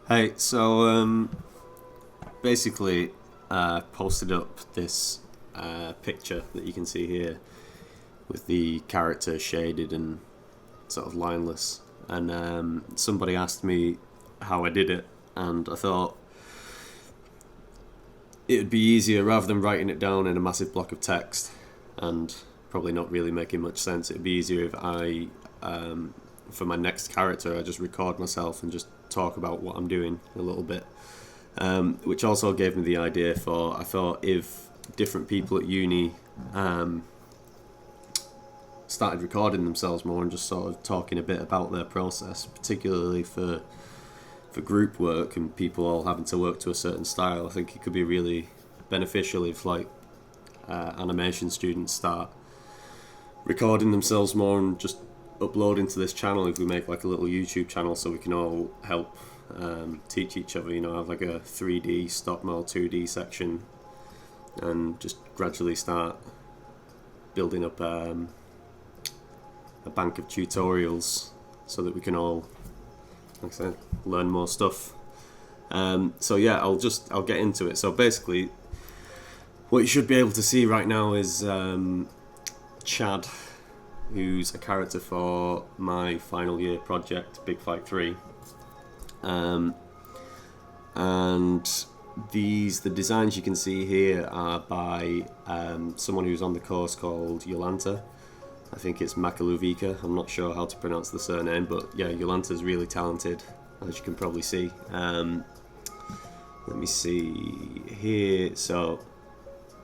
Hey, so basically, posted up this picture that you can see here with the character shaded and sort of lineless, and somebody asked me how I did it, and I thought it would be easier rather than writing it down in a massive block of text, and probably not really making much sense. It'd be easier if for my next character, I just record myself and just talk about what I'm doing a little bit. Which also gave me the idea for, I thought if different people at uni started recording themselves more and just sort of talking a bit about their process, particularly for group work and people all having to work to a certain style, I think it could be really beneficial if animation students start recording themselves more and just uploading to this channel. If we make like a little YouTube channel so we can all help teach each other, have like a 3D stop mo 2D section and just gradually start building up a bank of tutorials so that we can all, like I said, learn more stuff. So yeah, I'll get into it. So basically what you should be able to see right now is Chad, who's a character for my final year project, Big Fight 3. And the designs you can see here are by someone who's on the course called Jolanta. I think it's Makaluvica. I'm not sure how to pronounce the surname, but yeah, Jolanta's really talented, as you can probably see. Let me see here. So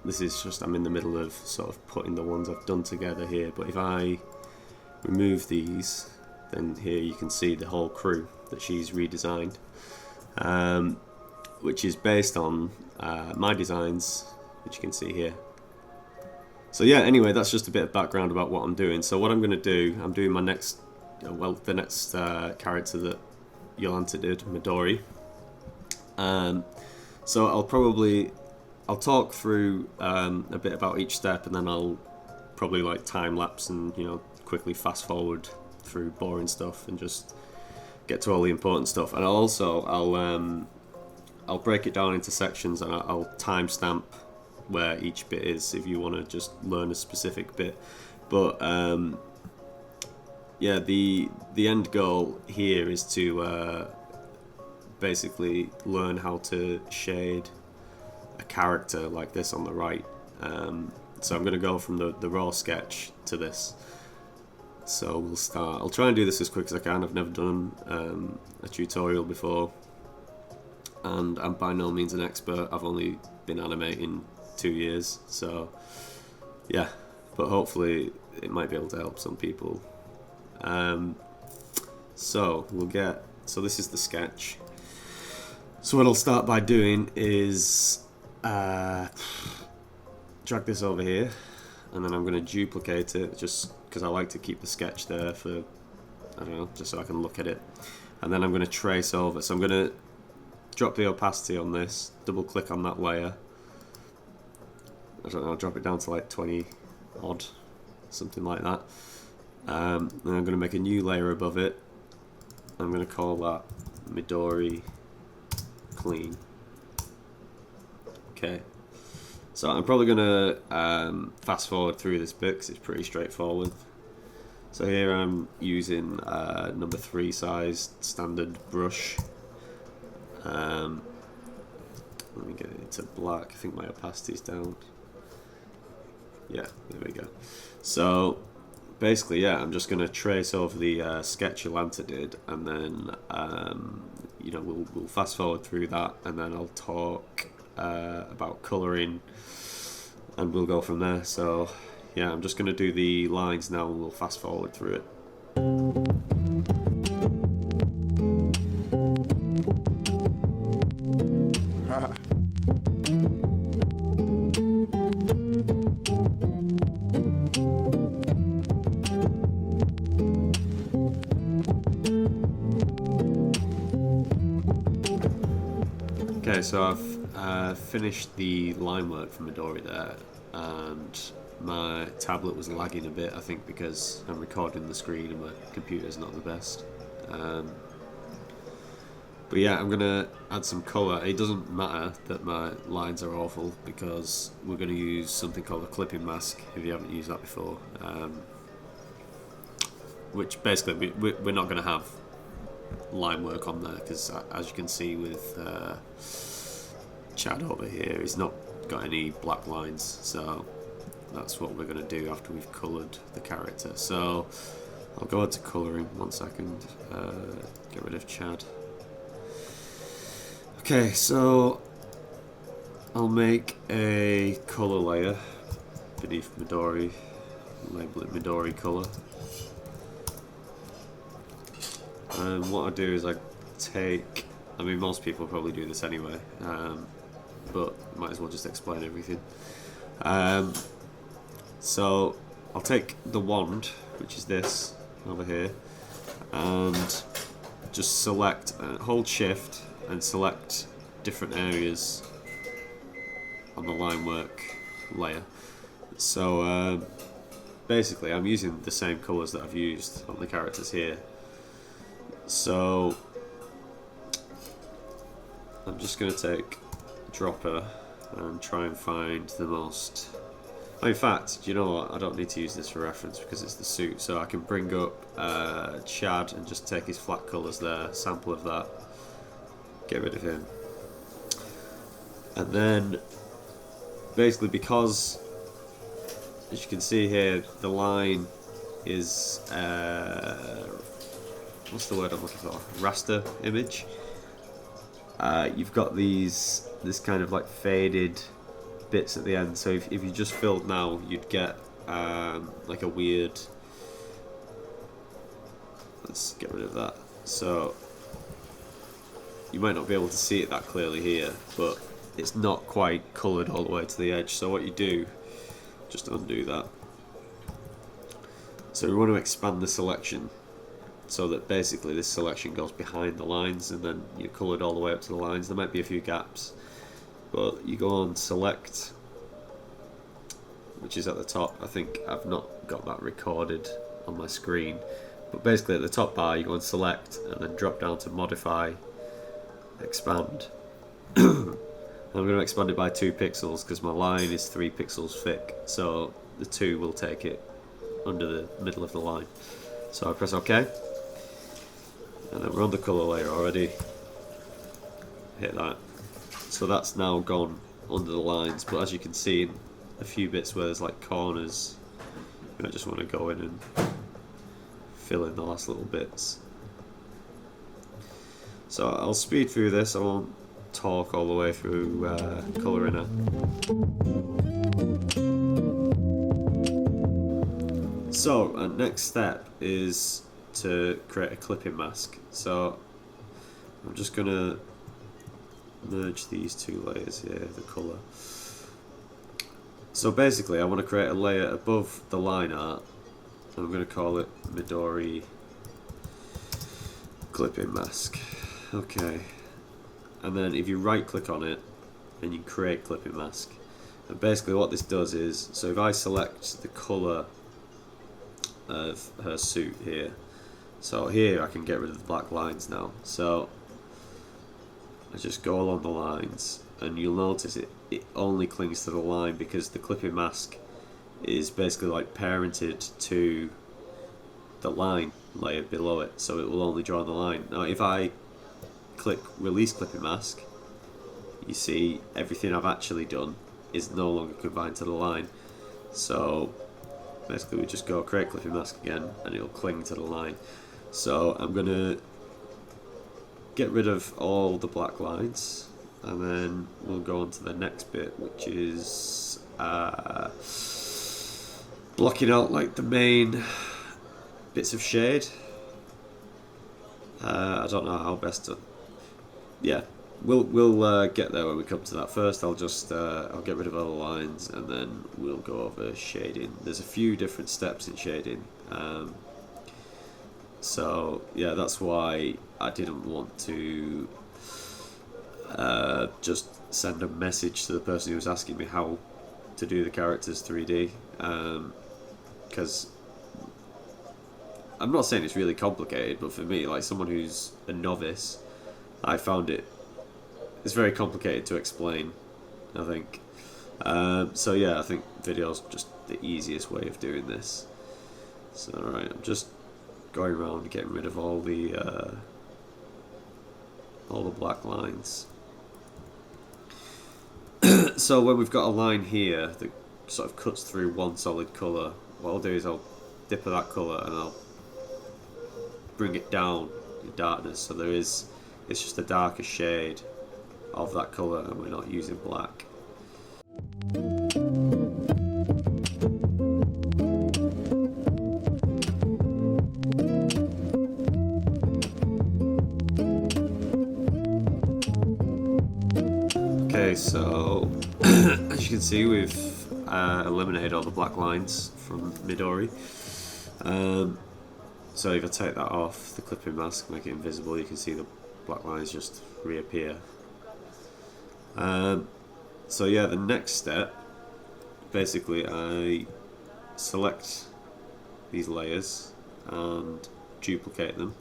this is just, I'm in the middle of sort of putting the ones I've done together here, but if I remove these, then here you can see the whole crew that she's redesigned, which is based on my designs, which you can see here. So yeah, anyway, that's just a bit of background about what I'm doing. So what I'm going to do, I'm doing the next character that Yolanta did, Midori. So I'll talk through a bit about each step, and then I'll probably like time lapse and quickly fast forward through boring stuff and just get to all the important stuff. And I'll break it down into sections, and I'll timestamp where each bit is if you want to just learn a specific bit. But yeah, the end goal here is to basically learn how to shade a character like this on the right. So I'm going to go from the raw sketch to this. So we'll start. I'll try and do this as quick as I can. I've never done a tutorial before, and I'm by no means an expert. I've only been animating 2 years, so yeah, but hopefully it might be able to help some people. So this is the sketch. So what I'll start by doing is drag this over here, and then I'm going to duplicate it just because I like to keep the sketch there for, I don't know, just so I can look at it. And then I'm going to trace over. So I'm going to drop the opacity on this, double click on that layer. I don't know, drop it down to like 20 odd, something like that. Then I'm going to make a new layer above it. I'm going to call that Midori Clean. Okay. So I'm probably going to fast forward through this bit because it's pretty straightforward. So here I'm using number 3 size standard brush. Let me get it to black. I think my opacity's down. Yeah, there we go. So basically, yeah, I'm just going to trace over the sketch Yolanta did, and then we'll fast forward through that, and then I'll talk about colouring, and we'll go from there. So yeah, I'm just going to do the lines now, and we'll fast forward through it. Okay, so I've finished the line work for Midori there, and my tablet was lagging a bit, I think because I'm recording the screen and my computer's not the best. But yeah, I'm gonna add some colour. It doesn't matter that my lines are awful because we're gonna use something called a clipping mask if you haven't used that before. Which basically we're not gonna have line work on there because as you can see with Chad over here, he's not got any black lines. So that's what we're gonna do after we've coloured the character. So I'll go into colouring 1 second. Get rid of Chad. Okay, so I'll make a colour layer beneath Midori, label it Midori colour. And what I do is I take, I mean most people probably do this anyway, but might as well just explain everything. So I'll take the wand, which is this over here, and just select, hold shift and select different areas on the line work layer. So basically I'm using the same colours that I've used on the characters here. So I'm just going to take Dropper and try and find the most... Oh, in fact, do you know what? I don't need to use this for reference because it's the suit. So I can bring up Chad and just take his flat colours there, sample of that, get rid of him. And then basically because, as you can see here, the line is... what's the word I'm looking for? Raster image. You've got this kind of like faded bits at the end. So if you just filled now, you'd get like a weird. Let's get rid of that. So you might not be able to see it that clearly here, but it's not quite coloured all the way to the edge. So what you do, just undo that. So we want to expand the selection, so that basically this selection goes behind the lines and then you're coloured all the way up to the lines. There might be a few gaps, but you go on select, which is at the top. I think I've not got that recorded on my screen, but basically at the top bar you go on select and then drop down to modify, expand. I'm going to expand it by 2 pixels because my line is 3 pixels thick, so the 2 will take it under the middle of the line. So I press OK. And then we're on the colour layer already. Hit that. So that's now gone under the lines, but as you can see, a few bits where there's like corners, I just want to go in and fill in the last little bits. So I'll speed through this, I won't talk all the way through colouring it. So next step is to create a clipping mask. So I'm just going to merge these 2 layers here, the colour. So basically I want to create a layer above the line art. I'm going to call it Midori clipping mask. Okay. And then if you right click on it and you create clipping mask, and basically what this does is, so if I select the colour of her suit here, so here I can get rid of the black lines now. So I just go along the lines and you'll notice it only clings to the line because the clipping mask is basically like parented to the line layer below it, so it will only draw the line. Now if I click release clipping mask, you see everything I've actually done is no longer confined to the line. So basically we just go create clipping mask again and it'll cling to the line. So I'm going to get rid of all the black lines and then we'll go on to the next bit, which is blocking out like the main bits of shade. I don't know how best to... Yeah, we'll get there when we come to that. First I'll just I'll get rid of all the lines and then we'll go over shading. There's a few different steps in shading, so yeah, that's why I didn't want to just send a message to the person who was asking me how to do the characters 3D, because I'm not saying it's really complicated, but for me, like someone who's a novice, I found it's very complicated to explain, I think. So yeah, I think video's just the easiest way of doing this. So alright, I'm just going around getting rid of all the black lines. So when we've got a line here that sort of cuts through one solid colour, what I'll do is I'll dip of that colour and I'll bring it down in darkness, so it's just a darker shade of that colour and we're not using black. Okay, so as you can see, we've eliminated all the black lines from Midori. So if I take that off, the clipping mask, make it invisible, you can see the black lines just reappear. So yeah, the next step, basically I select these layers and duplicate them.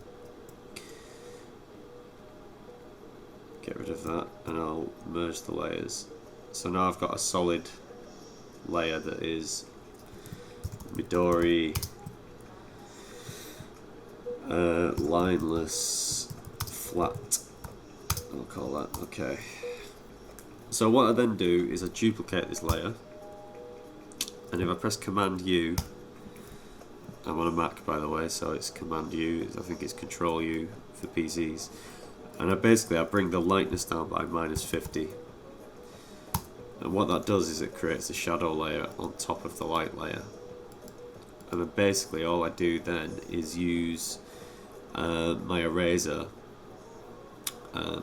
Get rid of that and I'll merge the layers. So now I've got a solid layer that is Midori lineless flat, I'll call that. Okay. So what I then do is I duplicate this layer, and if I press Command U, I'm on a Mac by the way, so it's Command U, I think it's Control U for PCs, and I bring the lightness down by -50, and what that does is it creates a shadow layer on top of the light layer, and then basically all I do then is use my eraser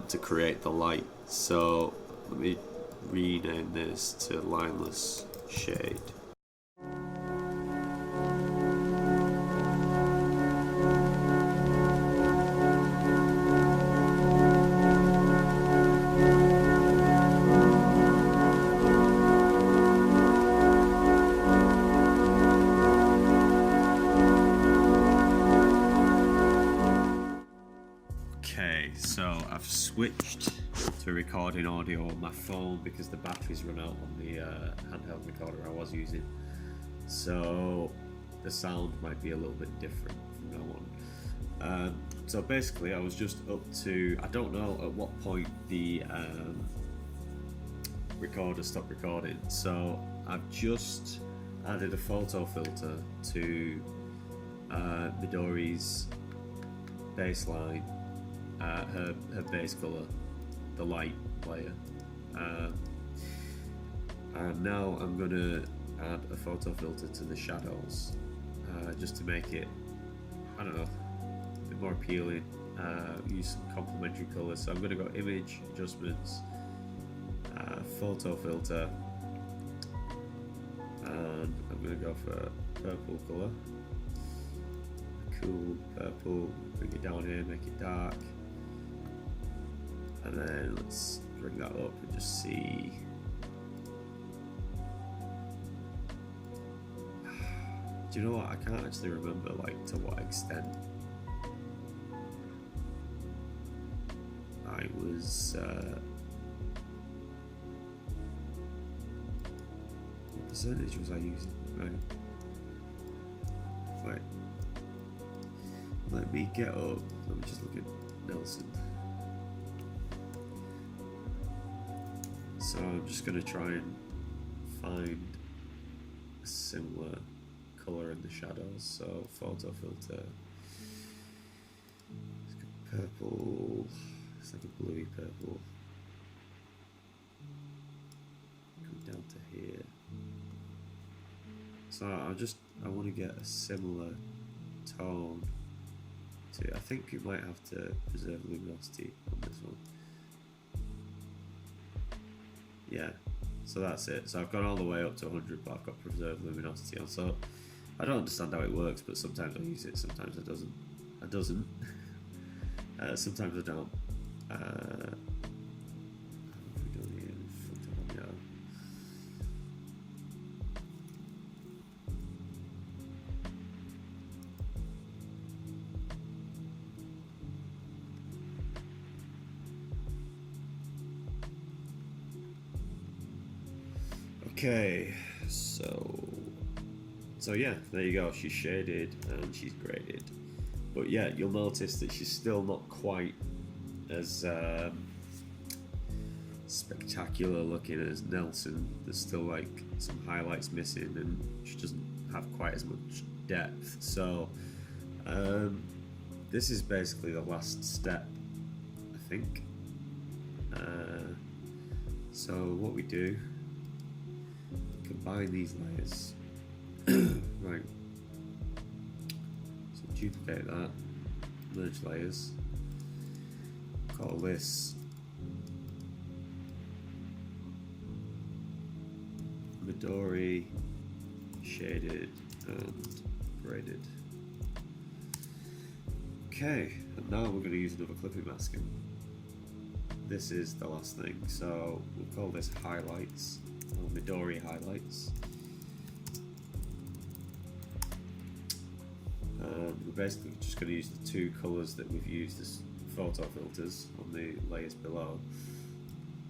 to create the light. So let me rename this to lineless shade. Okay, so I've switched to recording audio on my phone because the battery's run out on the handheld recorder I was using. So the sound might be a little bit different from now on. So basically I was just up to, I don't know at what point the recorder stopped recording. So I've just added a photo filter to Midori's baseline. Her base colour, the light layer, and now I'm going to add a photo filter to the shadows, just to make it, I don't know, a bit more appealing, use some complementary colours. So I'm going to go Image, Adjustments, Photo Filter, and I'm going to go for purple colour, cool purple, bring it down here, make it dark. And then let's bring that up and just see. Do you know what? I can't actually remember like to what extent I was. What percentage was I using? Right. Wait. Let me get up. Let me just look at Nelson. So I'm just going to try and find a similar colour in the shadows. So photo filter, it's got purple, it's like a bluey purple. Come down to here. So I want to get a similar tone to, I think you might have to preserve luminosity on this one. Yeah, so that's it. So I've gone all the way up to 100, but I've got preserved luminosity on. So I don't understand how it works, but sometimes I use it, sometimes it doesn't. Sometimes I don't. What have we done here? Okay, so yeah, there you go. She's shaded and she's graded, but yeah, you'll notice that she's still not quite as spectacular looking as Nelson. There's still like some highlights missing, and she doesn't have quite as much depth. So this is basically the last step, I think. So what we do, combine these layers. Right, so duplicate that, merge layers, call this Midori shaded and graded. Okay, and now we're going to use another clipping mask. This is the last thing, so we'll call this highlights, or Midori highlights. We're basically just going to use the two colours that we've used as photo filters on the layers below.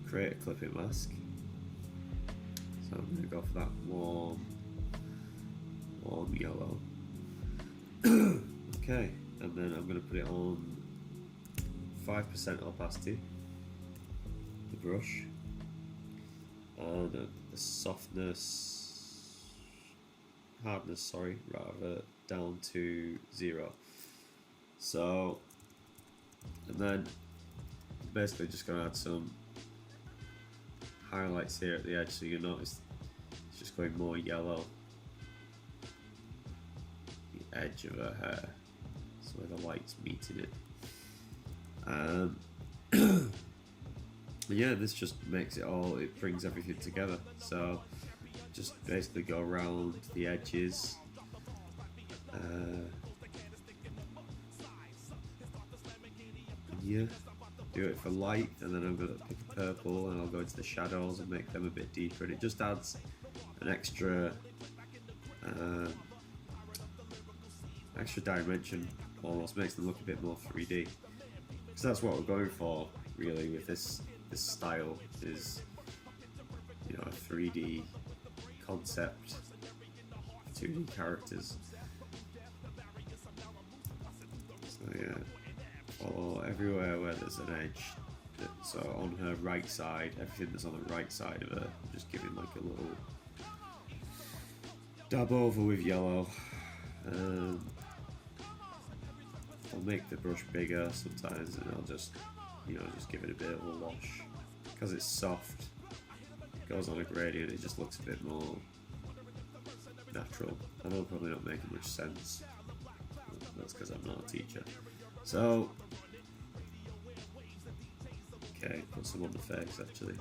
Create a clipping mask. So I'm going to go for that warm yellow. Okay, and then I'm going to put it on 5% opacity, the brush, and the hardness, rather, down to 0. So, and then basically just going to add some highlights here at the edge, so you notice it's just going more yellow, the edge of her hair, so where the light's meeting it. Yeah, this just makes it all, it brings everything together. So just basically go around the edges, yeah, do it for light, and then I'm going to pick a purple and I'll go into the shadows and make them a bit deeper, and it just adds an extra dimension, almost makes them look a bit more 3D, because that's what we're going for really with this style, is, you know, a 3D concept, 2D characters. So yeah, follow everywhere where there's an edge. So on her right side, everything that's on the right side of her, I'm just giving like a little dab over with yellow. I'll make the brush bigger sometimes, and I'll just, you know, just give it a bit of a wash. Because it's soft, it goes on a gradient, it just looks a bit more natural. I know I'm probably not making much sense. That's because I'm not a teacher. So, okay, put some on the face actually.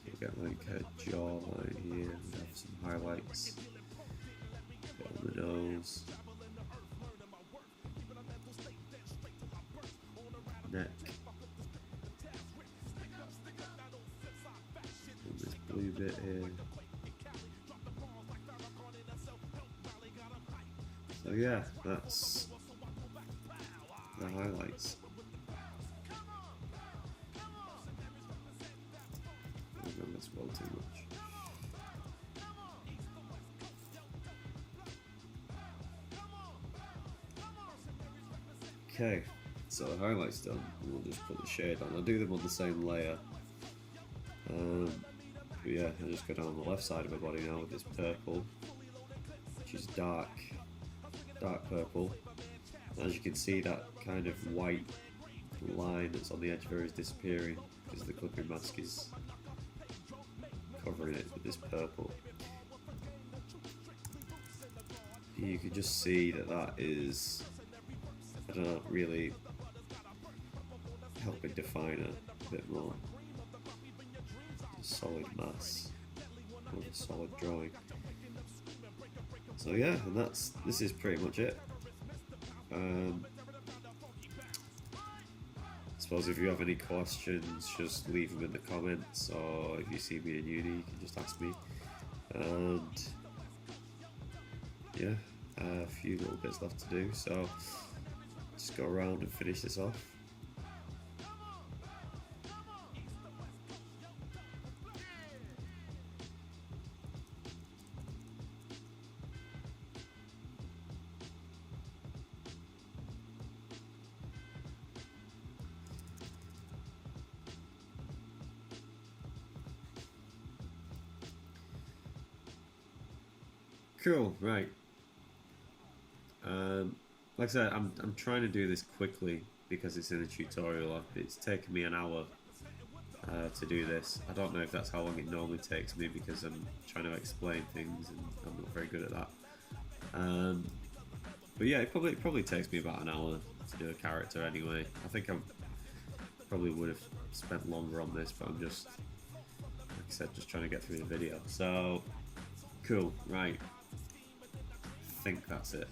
You get like her jawline here, and have some highlights. Put on the nose. Neck. And this blue bit here. So yeah, that's the highlights. I don't know, that's well too much. Okay, so the highlights done, and we'll just put the shade on. I'll do them on the same layer. But yeah, I'll just go down the left side of her body now with this purple, which is dark purple. As you can see, that kind of white line that's on the edge of her is disappearing because the clipping mask is covering it with this purple. You can just see that is, I don't know, really helping define it a bit more. A solid mass, more of a solid drawing. So yeah, and this is pretty much it. I suppose if you have any questions, just leave them in the comments, or if you see me in uni, you can just ask me. And yeah, a few little bits left to do, so just go around and finish this off. Cool, right. Like I said, I'm trying to do this quickly because it's in a tutorial. It's taken me an hour to do this. I don't know if that's how long it normally takes me because I'm trying to explain things and I'm not very good at that. But yeah, it probably takes me about an hour to do a character anyway. I think I probably would have spent longer on this, but I'm just, like I said, just trying to get through the video. So, cool, right. I think that's it.